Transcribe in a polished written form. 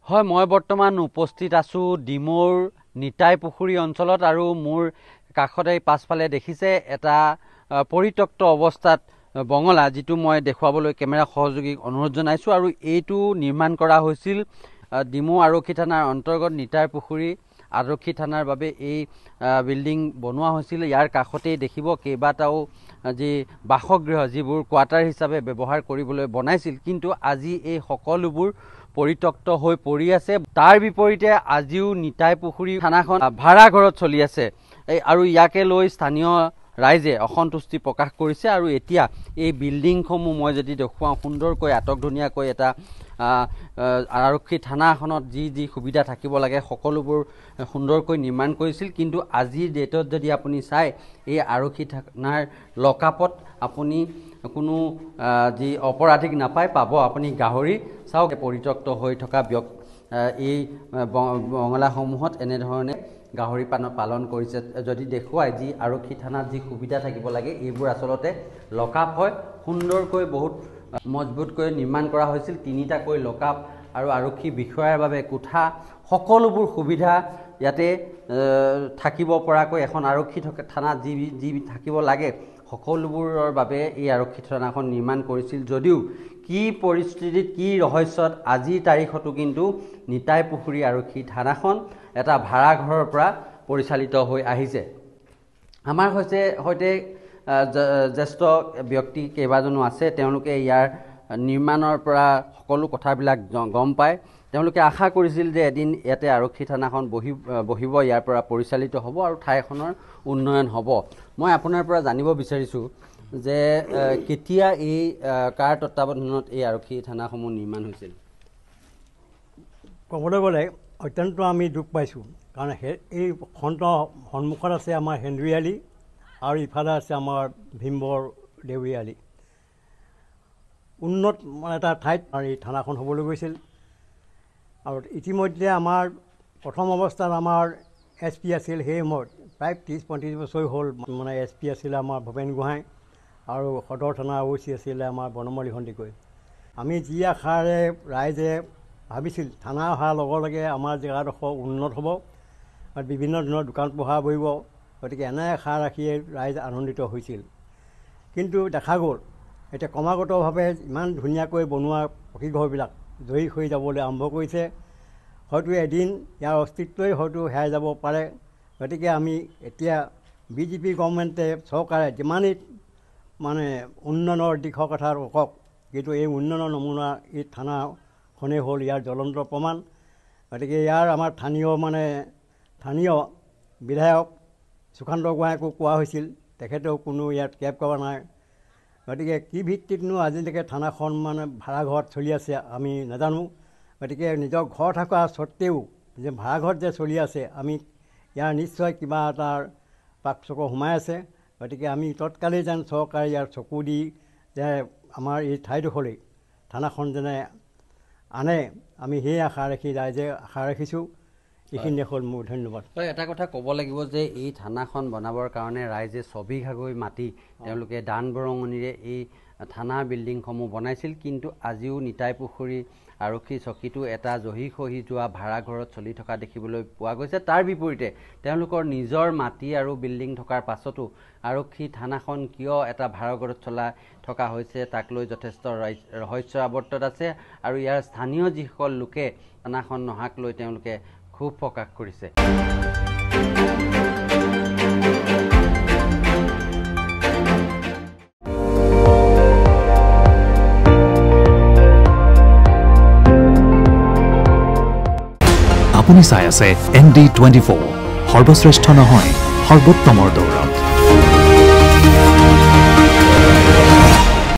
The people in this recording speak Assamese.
হয়, মই বৰ্তমান উপস্থিত আছোঁ ডিমৌৰ নিতাই পুখুৰী অঞ্চলত আৰু মোৰ কাষতে পাছফালে দেখিছে এটা পৰিত্যক্ত অৱস্থাত বঙলা, যিটো মই দেখুৱাবলৈ কেমেৰা সহযোগীক অনুৰোধ জনাইছোঁ। আৰু এইটো নিৰ্মাণ কৰা হৈছিল ডিমৌ আৰক্ষী থানাৰ অন্তৰ্গত নিতাই পুখুৰী আৰক্ষী থানাৰ বাবে এই বিল্ডিং বনোৱা হৈছিল। ইয়াৰ কাষতেই দেখিব কেইবাটাও যি বাসগৃহ, যিবোৰ কোৱাৰ্টাৰ হিচাপে ব্যৱহাৰ কৰিবলৈ বনাইছিল, কিন্তু আজি এই সকলোবোৰ পৰিত্যক্ত হৈ পৰি আছে। তাৰ বিপৰীতে আজিও নিতাই পুখুৰী থানাখন ভাড়া ঘৰত চলি আছে আৰু ইয়াকে লৈ স্থানীয় ৰাইজে অসন্তুষ্টি প্ৰকাশ কৰিছে। আৰু এতিয়া এই বিল্ডিংসমূহ মই যদি দেখুৱাওঁ, সুন্দৰকৈ আটকধুনীয়াকৈ এটা আৰক্ষী থানাখনত যি সুবিধা থাকিব লাগে সকলোবোৰ সুন্দৰকৈ নিৰ্মাণ কৰিছিল। কিন্তু আজিৰ ডেটত যদি আপুনি চাই, এই আৰক্ষী থানাৰ লকআপত আপুনি কোনো যি অপৰাধীক নাপায়, পাব আপুনি গাহৰি। চাওক, পৰিত্যক্ত হৈ থকা এই বঙলাসমূহত এনেধৰণে গাহৰি পালন কৰিছে। যদি দেখুৱাই যি আৰক্ষী থানাত যি সুবিধা থাকিব লাগে, এইবোৰ আচলতে লকআপ হয়। সুন্দৰকৈ বহুত মজবুতকৈ নিৰ্মাণ কৰা হৈছিল। 3টাকৈ লকআপ আৰু আৰক্ষী বিষয়াৰ বাবে কোঠা, সকলোবোৰ সুবিধা ইয়াতে থাকিব পৰাকৈ এখন আৰক্ষী থানাত যি থাকিব লাগে সকলোবোৰৰ বাবে এই আৰক্ষী থানাখন নিৰ্মাণ কৰিছিল। যদিও কি পৰিস্থিতিত, কি ৰহস্যত আজিৰ তাৰিখতো কিন্তু নিতাই পুখুৰী আৰক্ষী থানাখন এটা ভাড়াঘৰৰ পৰা পৰিচালিত হৈ আহিছে। আমাৰ সৈতে জ্যেষ্ঠ ব্যক্তি কেইবাজনো আছে। তেওঁলোকে ইয়াৰ নিৰ্মাণৰ পৰা সকলো কথাবিলাক গম পায়। তেওঁলোকে আশা কৰিছিল যে এদিন ইয়াতে আৰক্ষী থানাখন বহিব, ইয়াৰ পৰা পৰিচালিত হ'ব আৰু ঠাইখনৰ উন্নয়ন হ'ব। মই আপোনাৰ পৰা জানিব বিচাৰিছোঁ যে কেতিয়া কাৰ তত্বাৱধানত এই আৰক্ষী থানাসমূহ নিৰ্মাণ হৈছিল? ক'বলৈ গ'লে অত্যন্ত আমি দুখ পাইছোঁ, কাৰণ এই সন্মুখত আছে আমাৰ হেন্দুৰিয়ালি আৰু ইফালে আছে আমাৰ ভীমবৰ দেউৰীয়ালি। উন্নত এটা ঠাইত এই থানাখন হ'বলৈ গৈছিল। আৰু ইতিমধ্যে আমাৰ প্ৰথম অৱস্থাত আমাৰ SP আছিল, সেই সময়ত প্ৰায় 30-35 বছৰ হ'ল SP আছিলে আমাৰ ভূপেন গোহাঁই আৰু সদৰ থানাৰ OC আছিলে আমাৰ বনমালী সন্দিকৈ। আমি যি আশাৰে ৰাইজে ভাবিছিল থানা অহাৰ লগে লগে আমাৰ জেগাডোখৰ উন্নত হ'ব আৰু বিভিন্ন ধৰণৰ দোকান পোহাৰ বহিব, গতিকে এনে আশা ৰাখিয়ে ৰাইজ আনন্দিত হৈছিল। কিন্তু দেখা গ'ল এতিয়া ক্ৰমাগতভাৱে ইমান ধুনীয়াকৈ বনোৱা পকীঘৰবিলাক জয়ী হৈ যাবলৈ আৰম্ভ কৰিছে। হয়তো এদিন ইয়াৰ অস্তিত্বই হয়তো হেৰাই যাব পাৰে। গতিকে আমি এতিয়া BJP গভৰ্ণমেণ্টে, চৰকাৰে যিমানেই উন্নয়নৰ দিশৰ কথা কওক, কিন্তু এই উন্নয়নৰ নমুনা এই থানাখনেই হ'ল ইয়াৰ জ্বলন্ত প্ৰমাণ। গতিকে ইয়াৰ আমাৰ স্থানীয় বিধায়ক সুকান্ত গোহাঁইকো কোৱা হৈছিল, তেখেতেও কোনো ইয়াত কেব কৰা নাই। গতিকে কি ভিত্তিতনো আজিলৈকে থানাখন ভাড়াঘৰত চলি আছে আমি নাজানো। গতিকে নিজৰ ঘৰ থকা স্বত্তেও যে ভাড়াঘৰত যে চলি আছে, আমি ইয়াৰ নিশ্চয় কিবা এটাৰ পাকচক্ৰ সোমাই আছে। গতিকে আমি তৎকালেই যেন চৰকাৰে ইয়াৰ চকু দি যে আমাৰ এই ঠাইডোখৰলৈ থানাখন যেনে আনে, আমি সেই আশা ৰাখি ৰাইজে আশা ৰাখিছোঁ। এইখিনিয়ে হ'ল মোৰ ধন্যবাদ। এটা কথা ক'ব লাগিব যে এই থানাখন বনাবৰ কাৰণে ৰাইজে ছবিঘাকৈ মাটি তেওঁলোকে দান বৰঙণিৰে এই থানা বিল্ডিংসমূহ বনাইছিল। কিন্তু আজিও নিতাই পুখুৰী আৰক্ষী চকীটো এটা জহি খহি যোৱা ভাড়াঘৰত চলি থকা দেখিবলৈ পোৱা গৈছে। তাৰ বিপৰীতে তেওঁলোকৰ নিজৰ মাটি আৰু বিল্ডিং থকাৰ পাছতো আৰক্ষী থানাখন কিয় এটা ভাড়াঘৰত চলাই থকা হৈছে তাক লৈ যথেষ্ট ৰহস্য আৱৰ্তত আছে। আৰু ইয়াৰ স্থানীয় যিসকল লোকে থানাখন নহাক লৈ তেওঁলোকে ক্ষোভ প্ৰকাশ কৰিছে। আপুনি চাই আছে ND24, সৰ্বশ্ৰেষ্ঠ নহয় সৰ্বোত্তমৰ দৌৰ।